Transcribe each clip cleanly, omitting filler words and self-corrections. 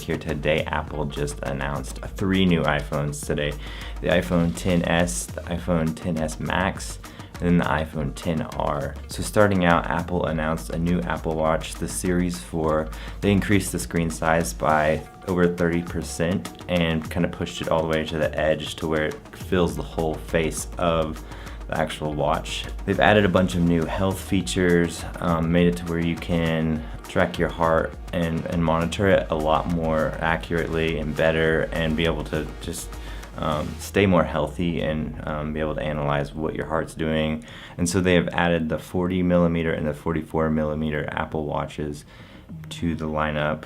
here today. Apple just announced 3 new iPhones today. The iPhone XS, the iPhone XS Max, and then the iPhone XR. So starting out, Apple announced a new Apple Watch, the Series 4. They increased the screen size by over 30% and kind of pushed it all the way to the edge to where it fills the whole face of the actual watch. They've added a bunch of new health features, made it to where you can track your heart and monitor it a lot more accurately and better, and be able to just stay more healthy and be able to analyze what your heart's doing. And so they have added the 40mm and the 44mm Apple Watches to the lineup.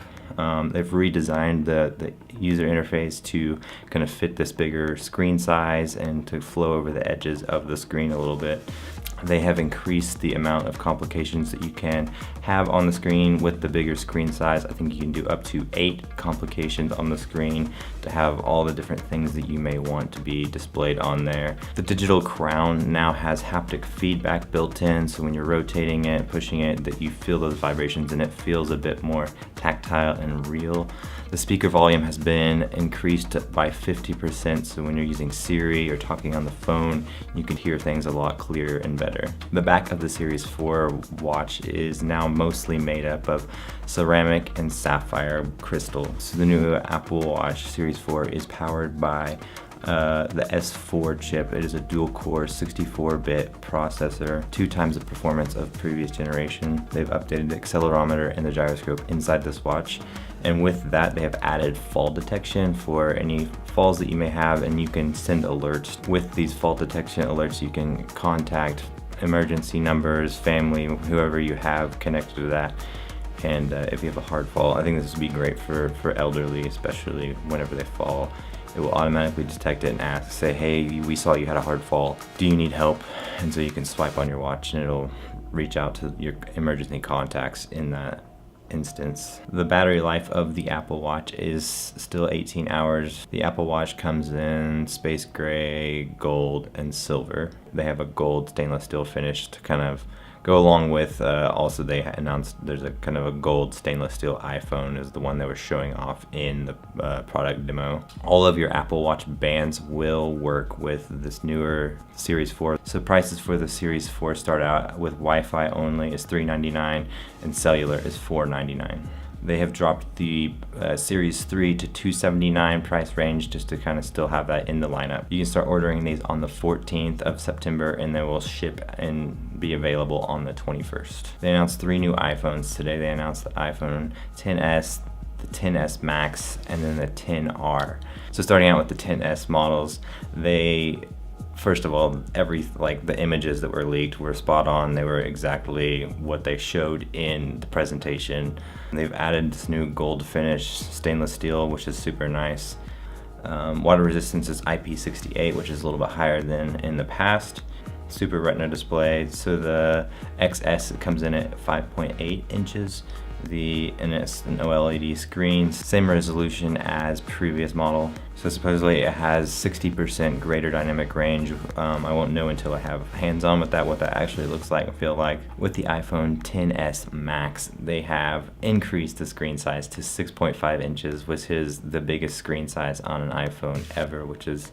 They've redesigned the user interface to kind of fit this bigger screen size and to flow over the edges of the screen a little bit. They have increased the amount of complications that you can have on the screen with the bigger screen size. I think you can do up to 8 complications on the screen to have all the different things that you may want to be displayed on there. The digital crown now has haptic feedback built in, so when you're rotating it, pushing it, that you feel those vibrations and it feels a bit more tactile and real. The speaker volume has been increased by 50%, so when you're using Siri or talking on the phone, you can hear things a lot clearer and better. The back of the Series 4 watch is now mostly made up of ceramic and sapphire crystal. So the new Apple Watch Series 4 is powered by the S4 chip. It is a dual-core 64-bit processor, 2 times the performance of previous generation. They've updated the accelerometer and the gyroscope inside this watch, and with that they have added fall detection for any falls that you may have, and you can send alerts. With these fall detection alerts, you can contact emergency numbers, family, whoever you have connected to that. And if you have a hard fall, I think this would be great for elderly, especially whenever they fall. It will automatically detect it and say, hey, we saw you had a hard fall. Do you need help? And so you can swipe on your watch and it'll reach out to your emergency contacts in that instance. The battery life of the Apple Watch is still 18 hours. The Apple Watch comes in space gray, gold, and silver. They have a gold stainless steel finish to kind of go along with, also they announced there's a kind of a gold stainless steel iPhone is the one they were showing off in the product demo. All of your Apple Watch bands will work with this newer Series 4. So prices for the Series 4 start out with Wi-Fi only is $399 and cellular is $499. They have dropped the Series 3 to $279 price range just to kind of still have that in the lineup. You can start ordering these on the 14th of September and they will ship and be available on the 21st. They announced 3 new iPhones today. They announced the iPhone XS, the XS Max, and then the XR. So starting out with the XS models, first of all, the images that were leaked were spot on. They were exactly what they showed in the presentation. They've added this new gold finish stainless steel, which is super nice. Water resistance is IP68, which is a little bit higher than in the past. Super Retina display. So the XS comes in at 5.8 inches. And it's an OLED screen, same resolution as previous model. So supposedly it has 60% greater dynamic range. I won't know until I have hands-on with that what that actually looks like and feel like. With the iPhone XS Max, they have increased the screen size to 6.5 inches, which is the biggest screen size on an iPhone ever, which is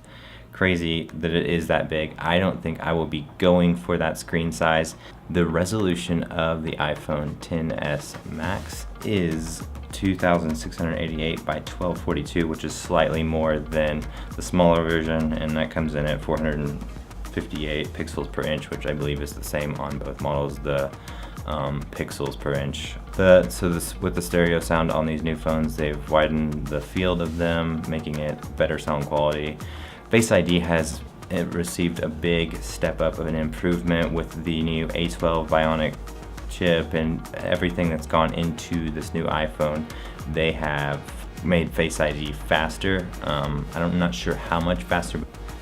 crazy that it is that big. I don't think I will be going for that screen size. The resolution of the iPhone XS Max is 2688 by 1242, which is slightly more than the smaller version, and that comes in at 458 pixels per inch, which I believe is the same on both models, the pixels per inch. With the stereo sound on these new phones, they've widened the field of them, making it better sound quality. Face ID has received a big step up of an improvement with the new A12 Bionic chip and everything that's gone into this new iPhone. They have made Face ID faster. I'm not sure how much faster.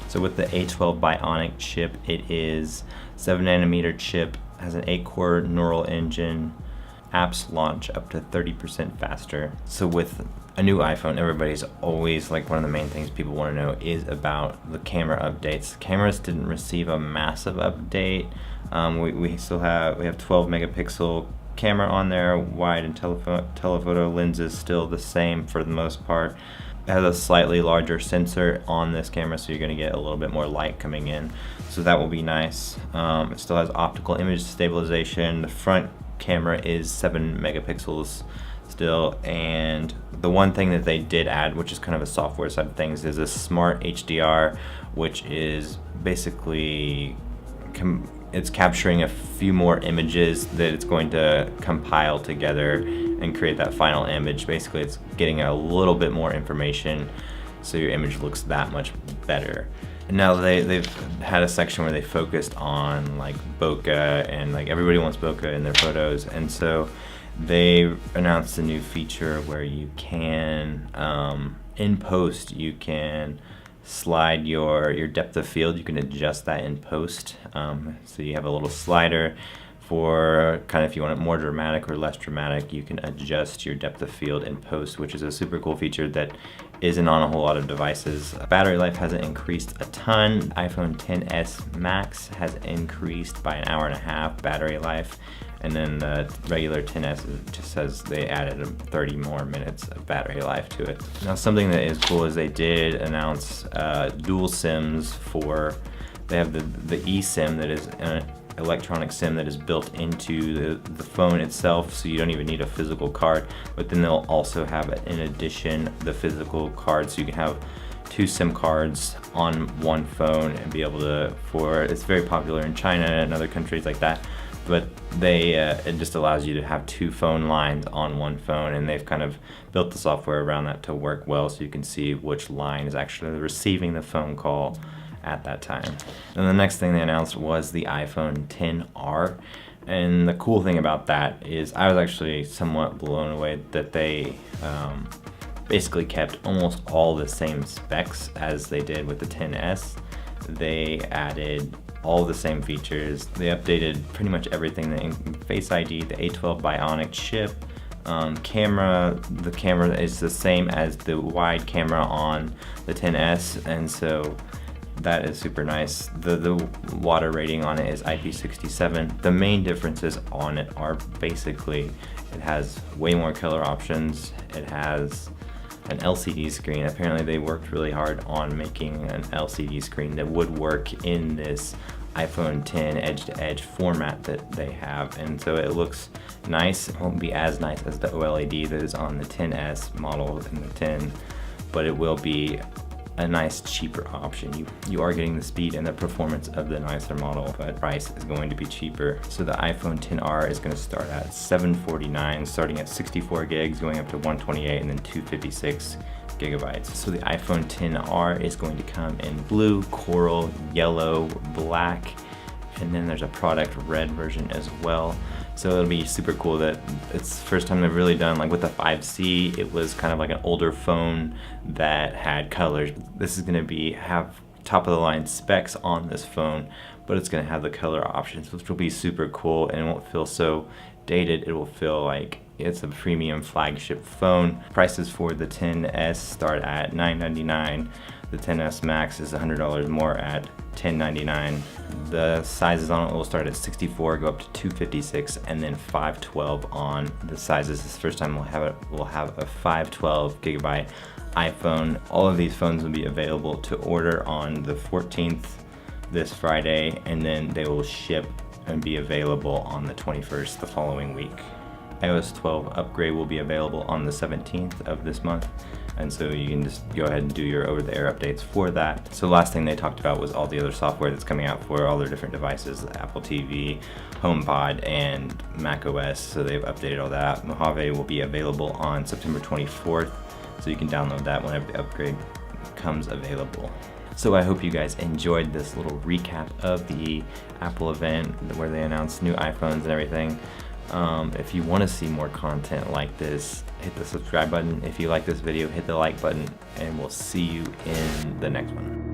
So with the A12 Bionic chip, it is 7nm chip, has an 8-core neural engine. Apps launch up to 30% faster. So with a new iPhone, everybody's always one of the main things people want to know is about the camera updates. Cameras didn't receive a massive update. We have 12 megapixel camera on there, wide and telephoto lenses still the same for the most part. It has a slightly larger sensor on this camera, so you're going to get a little bit more light coming in, so that will be nice. It still has optical image stabilization. The front camera is 7 megapixels still, and the one thing that they did add, which is kind of a software side of things, is a smart HDR, which is basically it's capturing a few more images that it's going to compile together and create that final image. Basically, it's getting a little bit more information, so your image looks that much better. And now they've had a section where they focused on like bokeh, and like everybody wants bokeh in their photos, and so they announced a new feature where you can, in post, you can slide your depth of field. You can adjust that in post. So you have a little slider for kind of if you want it more dramatic or less dramatic. You can adjust your depth of field in post, which is a super cool feature that isn't on a whole lot of devices. Battery life hasn't increased a ton. iPhone XS Max has increased by an hour and a half battery life, and then the regular XS just says they added 30 more minutes of battery life to it. Now, something that is cool is they did announce dual SIMs for, they have the eSIM that is an electronic SIM that is built into the phone itself, so you don't even need a physical card, but then they'll also have, in addition, the physical card, so you can have 2 SIM cards on one phone and be able to, it's very popular in China and other countries like that, but it just allows you to have 2 phone lines on one phone, and they've kind of built the software around that to work well, so you can see which line is actually receiving the phone call at that time. And the next thing they announced was the iPhone XR, and the cool thing about that is I was actually somewhat blown away that they basically kept almost all the same specs as they did with the XS. They added all the same features. They updated pretty much everything, the Face ID, the A12 Bionic chip, the camera is the same as the wide camera on the XS, and so that is super nice. The water rating on it is IP67. The main differences on it are basically it has way more color options. It has an LCD screen. Apparently they worked really hard on making an LCD screen that would work in this iPhone X edge-to-edge format that they have, and so it looks nice. It won't be as nice as the OLED that is on the XS model and the 10, but it will be a nice cheaper option. You are getting the speed and the performance of the nicer model, but price is going to be cheaper. So the iPhone XR is going to start at $749, starting at 64 gigs, going up to 128, and then 256 gigabytes. So the iPhone XR is going to come in blue, coral, yellow, black, and then there's a product red version as well. So it'll be super cool that it's the first time they've really done, like with the 5C, it was kind of like an older phone that had colors. This is going to have top of the line specs on this phone, but it's going to have the color options, which will be super cool, and it won't feel so dated. It will feel like it's a premium flagship phone. Prices for the XS start at $999. The XS Max is $100 more at $1099. The sizes on it will start at 64, go up to 256, and then 512 on the sizes. This first time we'll have a 512 gigabyte iPhone. All of these phones will be available to order on the 14th, this Friday, and then they will ship and be available on the 21st, the following week. iOS 12 upgrade will be available on the 17th of this month, and so you can just go ahead and do your over-the-air updates for that. So last thing they talked about was all the other software that's coming out for all their different devices, the Apple TV, HomePod, and macOS, so they've updated all that. Mojave will be available on September 24th, so you can download that whenever the upgrade comes available. So I hope you guys enjoyed this little recap of the Apple event where they announced new iPhones and everything. If you want to see more content like this, hit the subscribe button. If you like this video, hit the like button, and we'll see you in the next one.